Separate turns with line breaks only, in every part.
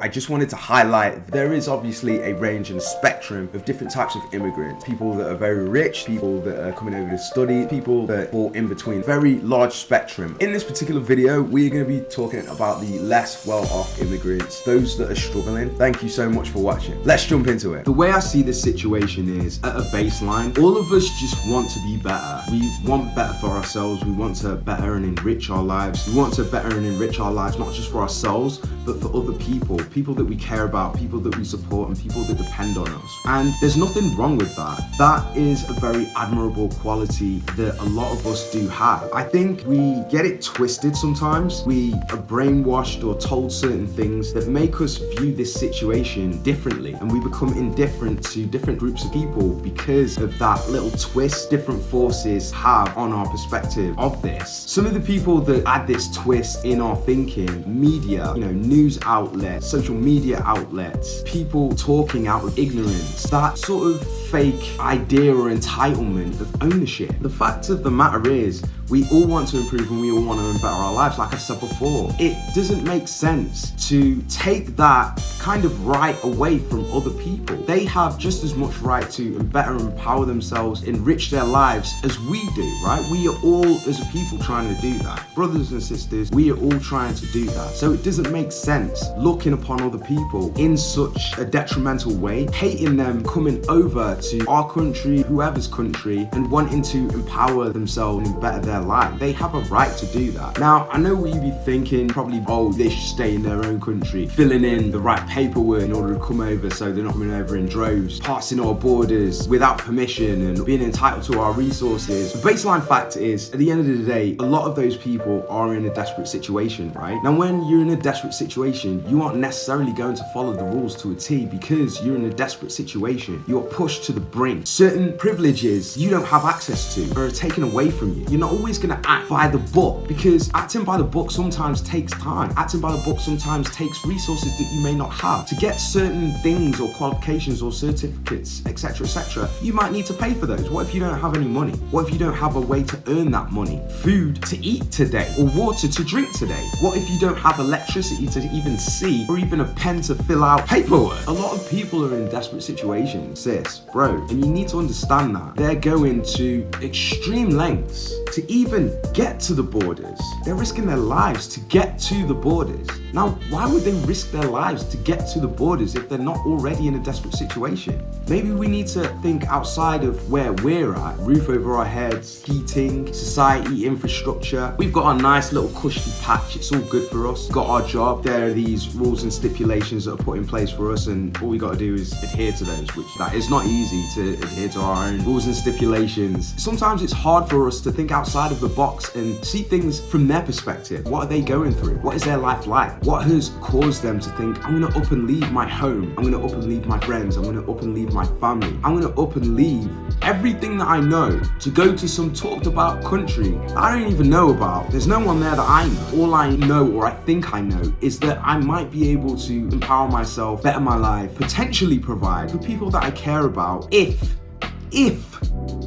I just wanted to highlight there is obviously a range and a spectrum of different types of immigrants. People that are very rich, people that are coming over to study, people that fall in between. Very large spectrum. In this particular video, we're going to be talking about the less well-off immigrants, those that are struggling. Thank you so much for watching. Let's jump into it. The way I see this situation is, at a baseline, all of us just want to be better. We want better for ourselves. We want to better and enrich our lives. We want to better and enrich our lives, not just for ourselves, but for other people that we care about, people that we support, and people that depend on us. And there's nothing wrong with that. That is a very admirable quality that a lot of us do have. I think we get it twisted sometimes. We are brainwashed or told certain things that make us view this situation differently, and we become indifferent to different groups of people because of that little twist different forces have on our perspective of this. Some of the people that add this twist in our thinking, media, news outlets, social media outlets, people talking out of ignorance, that sort of fake idea or entitlement of ownership. The fact of the matter is, we all want to improve and we all want to better our lives. Like I said before, it doesn't make sense to take that kind of right away from other people. They have just as much right to better empower themselves, enrich their lives as we do, right? We are all, as a people, trying to do that. Brothers and sisters, we are all trying to do that. So it doesn't make sense looking upon other people in such a detrimental way, hating them coming over to our country, whoever's country, and wanting to empower themselves and better their life. They have a right to do that. Now, I know what you'd be thinking, probably, oh, they should stay in their own country, filling in the right paperwork in order to come over so they're not coming over in droves, passing our borders without permission and being entitled to our resources. The baseline fact is, at the end of the day, a lot of those people are in a desperate situation, right? Now, when you're in a desperate situation, you aren't necessarily going to follow the rules to a T because you're in a desperate situation. You're pushed to the brink. Certain privileges you don't have access to are taken away from you. You're not always going to act by the book, because acting by the book sometimes takes time. Acting by the book sometimes takes resources that you may not have. To get certain things or qualifications or certificates, etc., you might need to pay for those. What if you don't have any money? What if you don't have a way to earn that money? Food to eat today, or water to drink today? What if you don't have electricity to even see, or even a pen to fill out paperwork? A lot of people are in desperate situations, sis, bro, and you need to understand that. They're going to extreme lengths to even get to the borders. They're risking their lives to get to the borders. Now, why would they risk their lives to get to the borders if they're not already in a desperate situation? Maybe we need to think outside of where we're at. Roof over our heads, heating, society, infrastructure. We've got our nice little cushy patch. It's all good for us. Got our job. There are these rules and stipulations that are put in place for us, and all we got to do is adhere to those, which that is not easy to adhere to our own rules and stipulations. Sometimes it's hard for us to think outside of the box and see things from their perspective. What are they going through? What is their life like? What has caused them to think, I'm gonna up and leave my home, I'm gonna up and leave my friends, I'm gonna up and leave my family, I'm gonna up and leave everything that I know to go to some talked about country that I don't even know about. There's no one there that I know. All I know, or I think I know, is that I might be able to empower myself, better my life, potentially provide for people that I care about if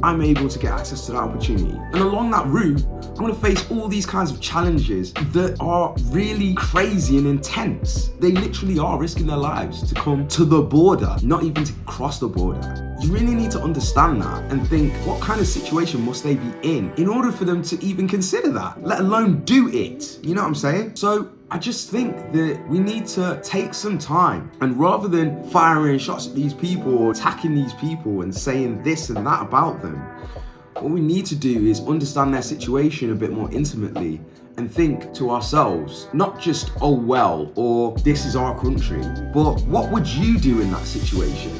I'm able to get access to that opportunity. And along that route, I'm gonna face all these kinds of challenges that are really crazy and intense. They literally are risking their lives to come to the border, not even to cross the border. You really need to understand that and think, what kind of situation must they be in order for them to even consider that, let alone do it? You know what I'm saying? So I just think that we need to take some time, and rather than firing shots at these people or attacking these people and saying this and that about them, what we need to do is understand their situation a bit more intimately and think to ourselves, not just, oh well, or this is our country, but what would you do in that situation?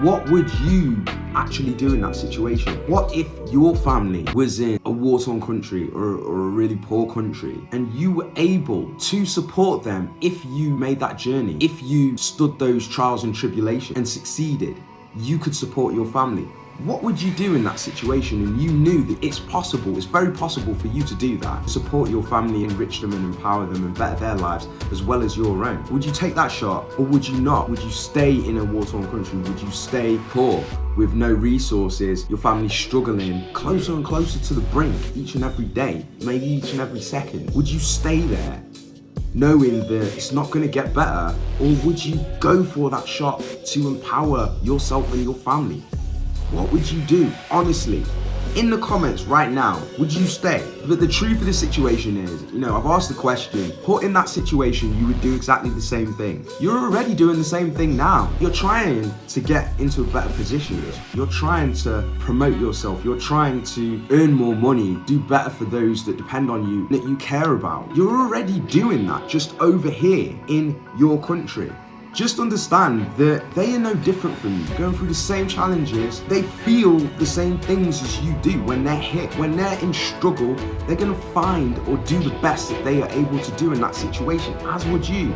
What would you actually do in that situation? What if your family was in a war-torn country or a really poor country, and you were able to support them if you made that journey, if you stood those trials and tribulations and succeeded, you could support your family? What would you do in that situation? And you knew that it's possible, it's very possible for you to do that. Support your family, enrich them and empower them and better their lives as well as your own. Would you take that shot, or would you not? Would you stay in a war-torn country? Would you stay poor with no resources, your family struggling, closer and closer to the brink each and every day, maybe each and every second? Would you stay there knowing that it's not going to get better? Or would you go for that shot to empower yourself and your family? What would you do? Honestly, in the comments right now, would you stay? But the truth of the situation is, I've asked the question, put in that situation, you would do exactly the same thing. You're already doing the same thing now. You're trying to get into a better position. You're trying to promote yourself. You're trying to earn more money, do better for those that depend on you, that you care about. You're already doing that just over here in your country. Just understand that they are no different from you, going through the same challenges. They feel the same things as you do when they're hit. When they're in struggle, they're gonna find or do the best that they are able to do in that situation, as would you.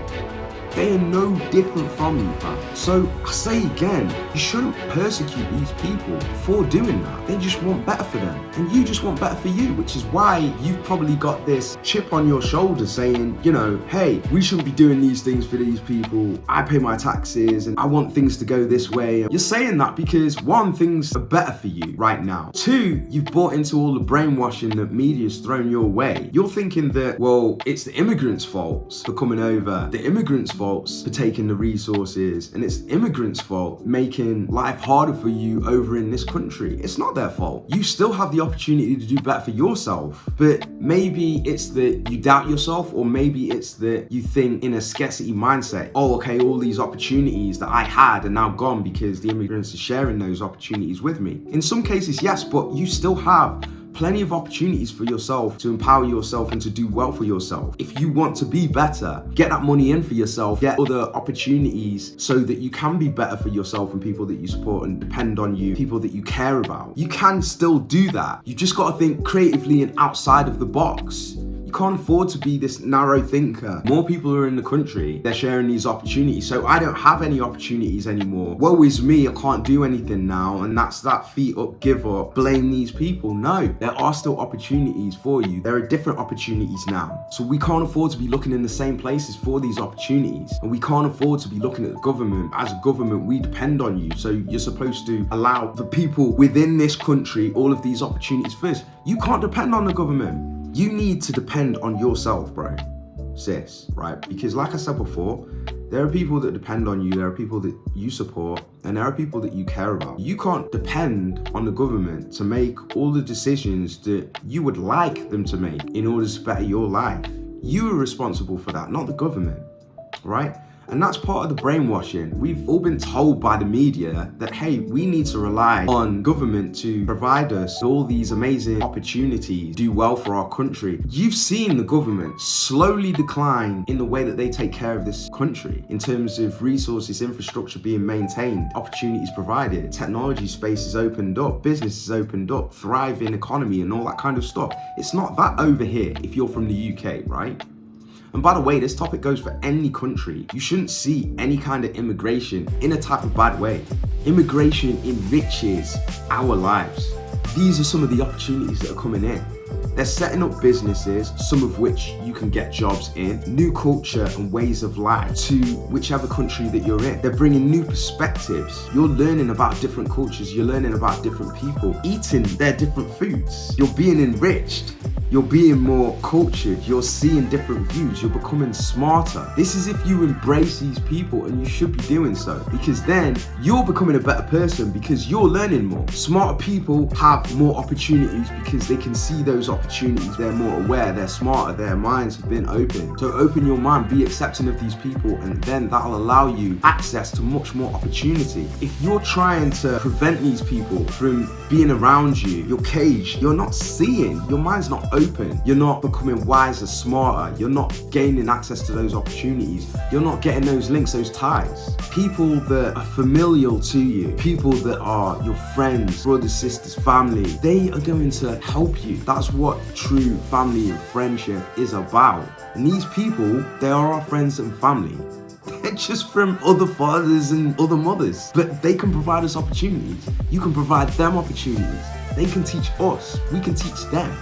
They are no different from you, fam. So I say again, you shouldn't persecute these people for doing that. They just want better for them. And you just want better for you, which is why you've probably got this chip on your shoulder saying, hey, we shouldn't be doing these things for these people. I pay my taxes and I want things to go this way. You're saying that because one, things are better for you right now. Two, you've bought into all the brainwashing that media's thrown your way. You're thinking that, well, it's the immigrants' fault for coming over, the immigrants' fault for taking the resources, and it's immigrants' fault making life harder for you over in this country. It's not their fault. You still have the opportunity to do better for yourself, but maybe it's that you doubt yourself, or maybe it's that you think in a scarcity mindset, oh, okay, all these opportunities that I had are now gone because the immigrants are sharing those opportunities with me. In some cases, yes, but you still have plenty of opportunities for yourself to empower yourself and to do well for yourself. If you want to be better, get that money in for yourself, get other opportunities so that you can be better for yourself and people that you support and depend on you, people that you care about. You can still do that. You just got to think creatively and outside of the box. You can't afford to be this narrow thinker. More people are in the country, they're sharing these opportunities. So I don't have any opportunities anymore. Woe is me, I can't do anything now. And that's that feet up, give up, blame these people. No, there are still opportunities for you. There are different opportunities now. So we can't afford to be looking in the same places for these opportunities. And we can't afford to be looking at the government. As a government, we depend on you. So you're supposed to allow the people within this country all of these opportunities first. You can't depend on the government. You need to depend on yourself, bro, sis, right? Because like I said before, there are people that depend on you, there are people that you support, and there are people that you care about. You can't depend on the government to make all the decisions that you would like them to make in order to better your life. You are responsible for that, not the government, right? And that's part of the brainwashing. We've all been told by the media that, hey, we need to rely on government to provide us all these amazing opportunities, do well for our country. You've seen the government slowly decline in the way that they take care of this country in terms of resources, infrastructure being maintained, opportunities provided, technology space is opened up, business is opened up, thriving economy and all that kind of stuff. It's not that over here if you're from the UK, right? And by the way, this topic goes for any country. You shouldn't see any kind of immigration in a type of bad way. Immigration enriches our lives. These are some of the opportunities that are coming in. They're setting up businesses, some of which you can get jobs in, new culture and ways of life to whichever country that you're in. They're bringing new perspectives. You're learning about different cultures, you're learning about different people, eating their different foods. You're being enriched. You're being more cultured, you're seeing different views, you're becoming smarter. This is if you embrace these people, and you should be doing so, because then you're becoming a better person because you're learning more. Smarter people have more opportunities because they can see those opportunities, they're more aware, they're smarter, their minds have been open. So open your mind, be accepting of these people, and then that'll allow you access to much more opportunity. If you're trying to prevent these people from being around you, you're caged, you're not seeing, your mind's not open, you're not becoming wiser, smarter, you're not gaining access to those opportunities, you're not getting those links, those ties. People that are familial to you, people that are your friends, brothers, sisters, family, they are going to help you. That's what true family and friendship is about. And these people, they are our friends and family. They're just from other fathers and other mothers, but they can provide us opportunities. You can provide them opportunities. They can teach us, we can teach them.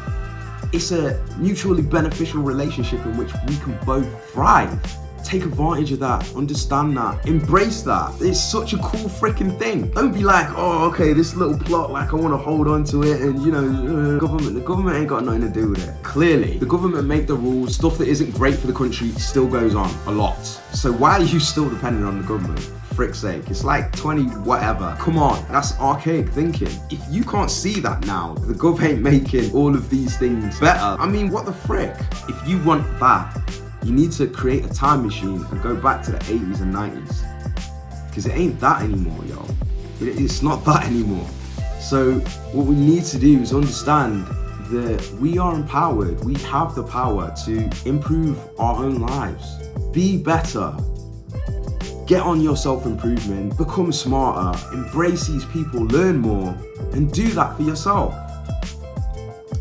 It's a mutually beneficial relationship in which we can both thrive Take advantage of that, understand that, embrace that. It's such a cool freaking thing. Don't be like, oh, okay, this little plot, like I want to hold on to it, and the government ain't got nothing to do with it. Clearly, the government make the rules. Stuff that isn't great for the country still goes on a lot. So why are you still dependent on the government? Frick's sake, it's like 20 whatever. Come on, that's archaic thinking. If you can't see that now, the gov ain't making all of these things better. I mean, what the frick? If you want that, you need to create a time machine and go back to the 80s and 90s. Because it ain't that anymore, yo. It's not that anymore. So what we need to do is understand that we are empowered. We have the power to improve our own lives. Be better. Get on your self-improvement, become smarter, embrace these people, learn more, and do that for yourself.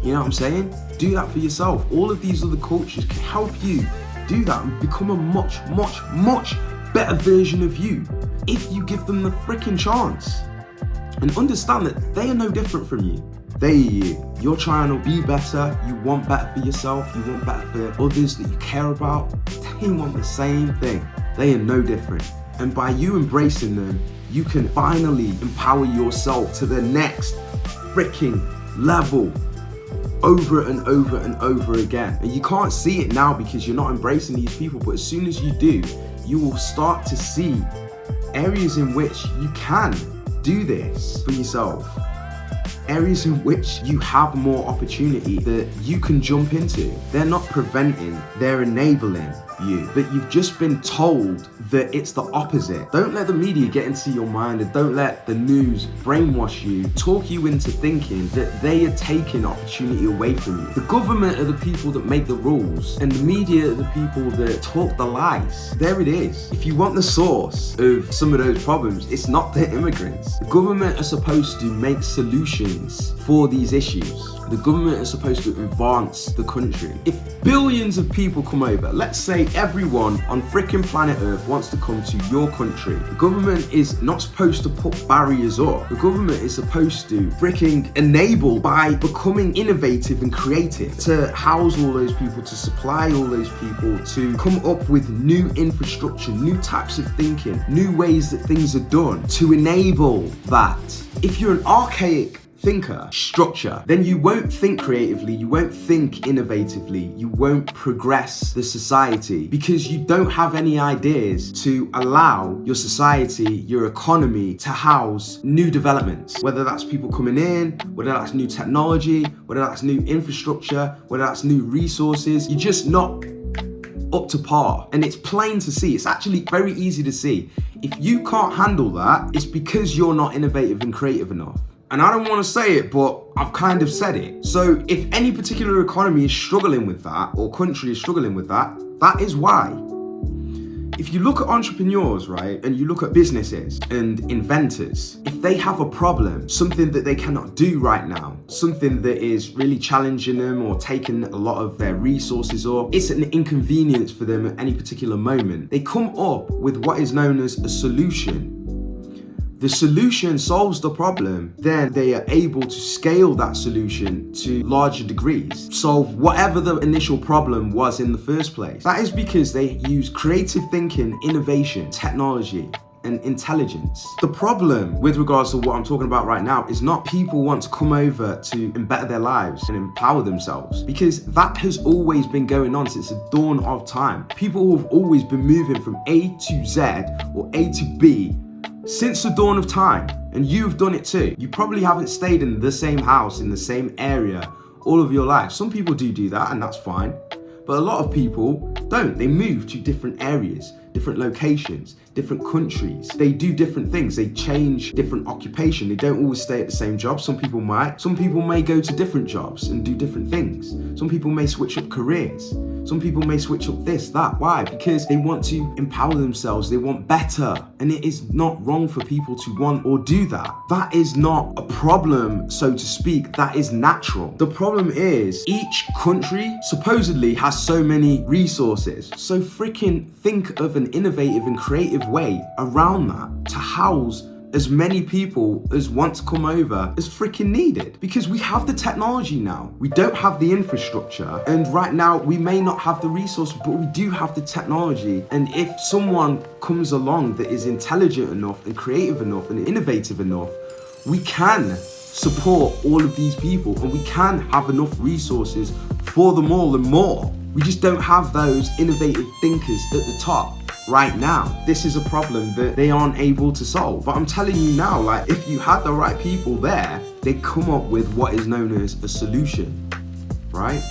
You know what I'm saying? Do that for yourself. All of these other cultures can help you do that and become a much, much, much better version of you if you give them the freaking chance. And understand that they are no different from you. They are you. You're trying to be better. You want better for yourself. You want better for others that you care about. They want the same thing. They are no different. And by you embracing them, you can finally empower yourself to the next freaking level over and over and over again. And you can't see it now because you're not embracing these people, but as soon as you do, you will start to see areas in which you can do this for yourself. Areas in which you have more opportunity that you can jump into. They're not preventing, they're enabling you. But you've just been told that it's the opposite. Don't let the media get into your mind, and don't let the news brainwash you, talk you into thinking that they are taking opportunity away from you. The government are the people that make the rules, and the media are the people that talk the lies. There it is. If you want the source of some of those problems, it's not the immigrants. The government are supposed to make solutions for these issues. The government is supposed to advance the country. If billions of people come over, let's say everyone on frickin' planet Earth wants to come to your country, the government is not supposed to put barriers up. The government is supposed to fricking enable by becoming innovative and creative to house all those people, to supply all those people, to come up with new infrastructure, new types of thinking, new ways that things are done, to enable that. If you're an archaic thinker, structure, then you won't think creatively, you won't think innovatively, you won't progress the society because you don't have any ideas to allow your society, your economy to house new developments. Whether that's people coming in, whether that's new technology, whether that's new infrastructure, whether that's new resources, you're just not up to par. And it's plain to see, it's actually very easy to see. If you can't handle that, it's because you're not innovative and creative enough. And I don't want to say it, but I've kind of said it. So if any particular economy is struggling with that, or country is struggling with that, that is why. If you look at entrepreneurs, right, and you look at businesses and inventors, if they have a problem, something that they cannot do right now, something that is really challenging them or taking a lot of their resources, or it's an inconvenience for them at any particular moment, they come up with what is known as a solution. The solution solves the problem, then they are able to scale that solution to larger degrees, solve whatever the initial problem was in the first place. That is because they use creative thinking, innovation, technology, and intelligence. The problem with regards to what I'm talking about right now is not people want to come over to better their lives and empower themselves, because that has always been going on since the dawn of time. People have always been moving from A to Z or A to B since the dawn of time, and you've done it too. You probably haven't stayed in the same house, in the same area all of your life. Some people do that, and that's fine. But a lot of people don't. They move to different areas, different locations, different countries. They do different things. They change different occupation. They don't always stay at the same job. Some people might. Some people may go to different jobs and do different things. Some people may switch up careers. Some people may switch up this, that. Why? Because they want to empower themselves. They want better. And it is not wrong for people to want or do that. That is not a problem, so to speak. That is natural. The problem is each country supposedly has so many resources. So freaking think of an innovative and creative way around that to house as many people as want to come over as freaking needed. Because we have the technology now. We don't have the infrastructure. And right now, we may not have the resources, but we do have the technology. And if someone comes along that is intelligent enough and creative enough and innovative enough, we can support all of these people and we can have enough resources for them all and more. We just don't have those innovative thinkers at the top right now. This is a problem that they aren't able to solve. But I'm telling you now, like, if you had the right people there, they come up with what is known as a solution, right?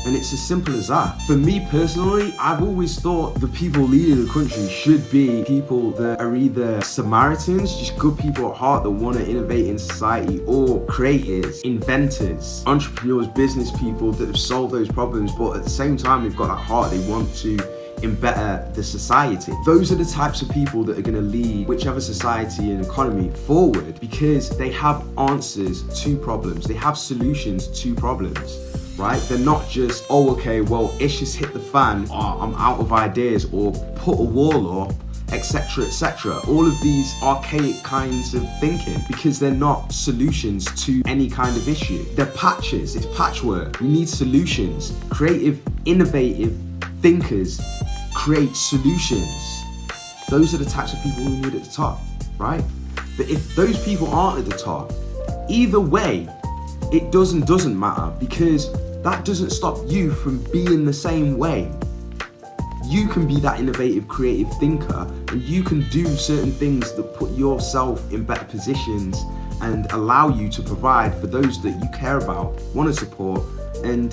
And it's as simple as that. For me personally, I've always thought the people leading the country should be people that are either Samaritans, just good people at heart that want to innovate in society, or creators, inventors, entrepreneurs, business people that have solved those problems, but at the same time, they've got that heart, they want to better the society. Those are the types of people that are going to lead whichever society and economy forward, because they have answers to problems, they have solutions to problems. Right? They're not just, oh, okay, well, issues hit the fan, oh, I'm out of ideas, or put a wall up, etc., etc. All of these archaic kinds of thinking, because they're not solutions to any kind of issue. They're patches, it's patchwork. We need solutions. Creative, innovative thinkers create solutions. Those are the types of people we need at the top, right? But if those people aren't at the top, either way, it doesn't matter, because that doesn't stop you from being the same way. You can be that innovative, creative thinker, and you can do certain things that put yourself in better positions and allow you to provide for those that you care about, want to support, and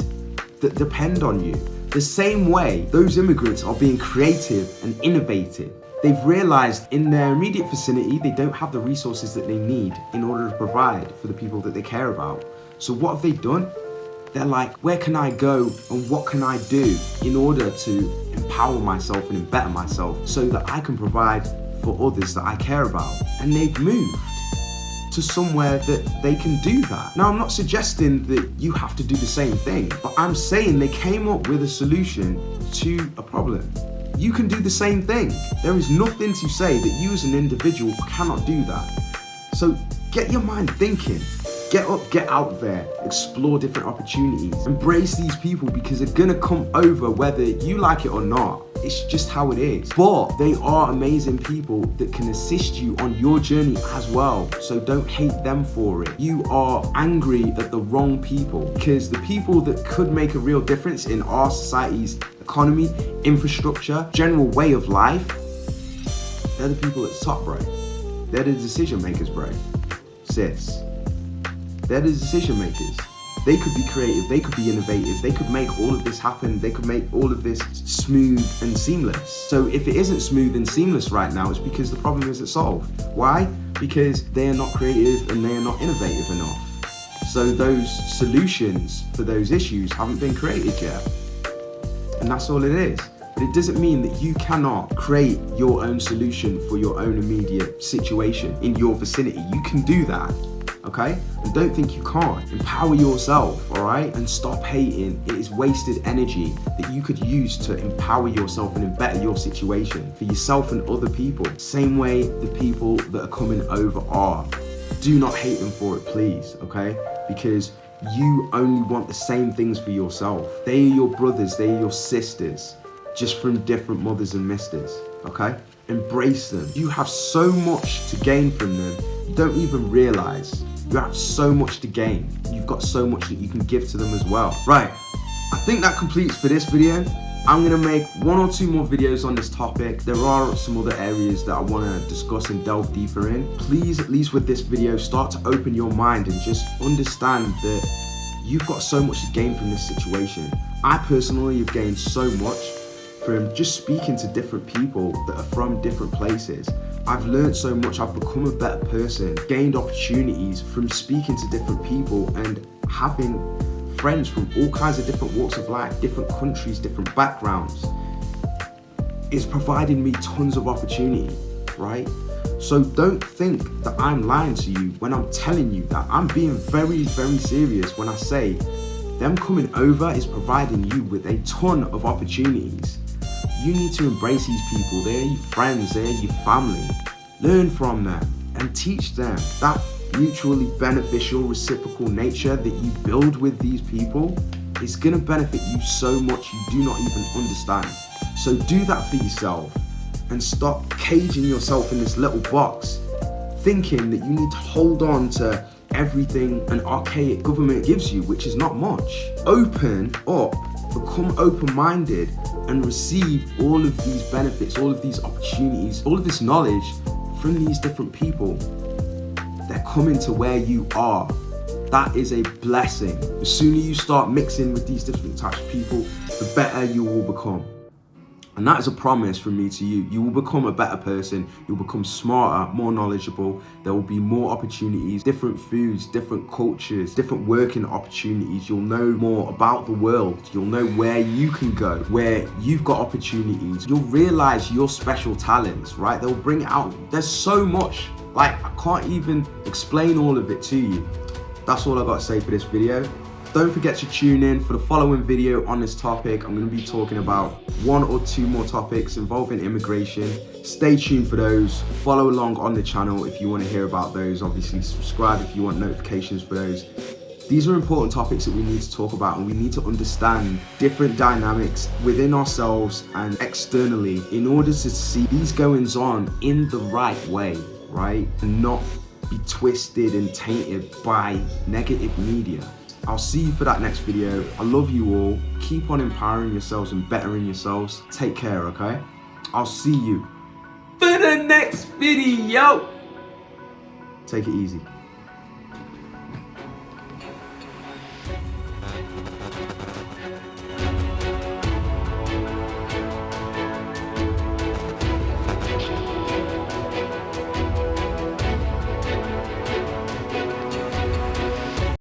that depend on you. The same way those immigrants are being creative and innovative. They've realized in their immediate vicinity, they don't have the resources that they need in order to provide for the people that they care about. So what have they done? They're like, where can I go and what can I do in order to empower myself and better myself so that I can provide for others that I care about? And they've moved to somewhere that they can do that. Now, I'm not suggesting that you have to do the same thing, but I'm saying they came up with a solution to a problem. You can do the same thing. There is nothing to say that you as an individual cannot do that. So get your mind thinking. Get up, get out there, explore different opportunities. Embrace these people, because they're gonna come over whether you like it or not. It's just how it is. But they are amazing people that can assist you on your journey as well. So don't hate them for it. You are angry at the wrong people, because the people that could make a real difference in our society's economy, infrastructure, general way of life, they're the people at the top, bro. They're the decision makers, bro. Sis. They're the decision makers. They could be creative, they could be innovative, they could make all of this happen, they could make all of this smooth and seamless. So if it isn't smooth and seamless right now, it's because the problem isn't solved. Why? Because they are not creative and they are not innovative enough. So those solutions for those issues haven't been created yet. And that's all it is. But it doesn't mean that you cannot create your own solution for your own immediate situation in your vicinity. You can do that. Okay? And don't think you can't. Empower yourself, all right? And stop hating. It is wasted energy that you could use to empower yourself and better your situation for yourself and other people. Same way the people that are coming over are. Do not hate them for it, please, okay? Because you only want the same things for yourself. They are your brothers, they are your sisters, just from different mothers and misters, okay? Embrace them. You have so much to gain from them, you don't even realize. You have so much to gain. You've got so much that you can give to them as well. Right, I think that completes for this video. I'm gonna make 1 or 2 more videos on this topic. There are some other areas that I wanna discuss and delve deeper in. Please, at least with this video, start to open your mind and just understand that you've got so much to gain from this situation. I personally have gained so much from just speaking to different people that are from different places. I've learned so much, I've become a better person, gained opportunities from speaking to different people and having friends from all kinds of different walks of life, different countries, different backgrounds. It's provided me tons of opportunity, right? So don't think that I'm lying to you when I'm telling you that. I'm being very, very serious when I say them coming over is providing you with a ton of opportunities. You need to embrace these people. They're your friends, they're your family. learn from them and teach them. That mutually beneficial, reciprocal nature that you build with these people is gonna benefit you so much you do not even understand. So do that for yourself and stop caging yourself in this little box, thinking that you need to hold on to everything an archaic government gives you, which is not much. Open up, become open-minded, and receive all of these benefits, all of these opportunities, all of this knowledge from these different people. They're coming to where you are. That is a blessing. The sooner you start mixing with these different types of people, the better you will become. And that is a promise from me to you. You will become a better person. You'll become smarter, more knowledgeable. There will be more opportunities, different foods, different cultures, different working opportunities. You'll know more about the world. You'll know where you can go, where you've got opportunities. You'll realize your special talents, right? They'll bring it out. There's so much. Like, I can't even explain all of it to you. That's all I got to say for this video. Don't forget to tune in for the following video on this topic. I'm going to be talking about 1 or 2 more topics involving immigration. Stay tuned for those. Follow along on the channel if you want to hear about those. Obviously, subscribe if you want notifications for those. These are important topics that we need to talk about, and we need to understand different dynamics within ourselves and externally in order to see these goings on in the right way, right? And not be twisted and tainted by negative media. I'll see you for that next video. I love you all. Keep on empowering yourselves and bettering yourselves. Take care, okay? I'll see you for the next video. Take it easy.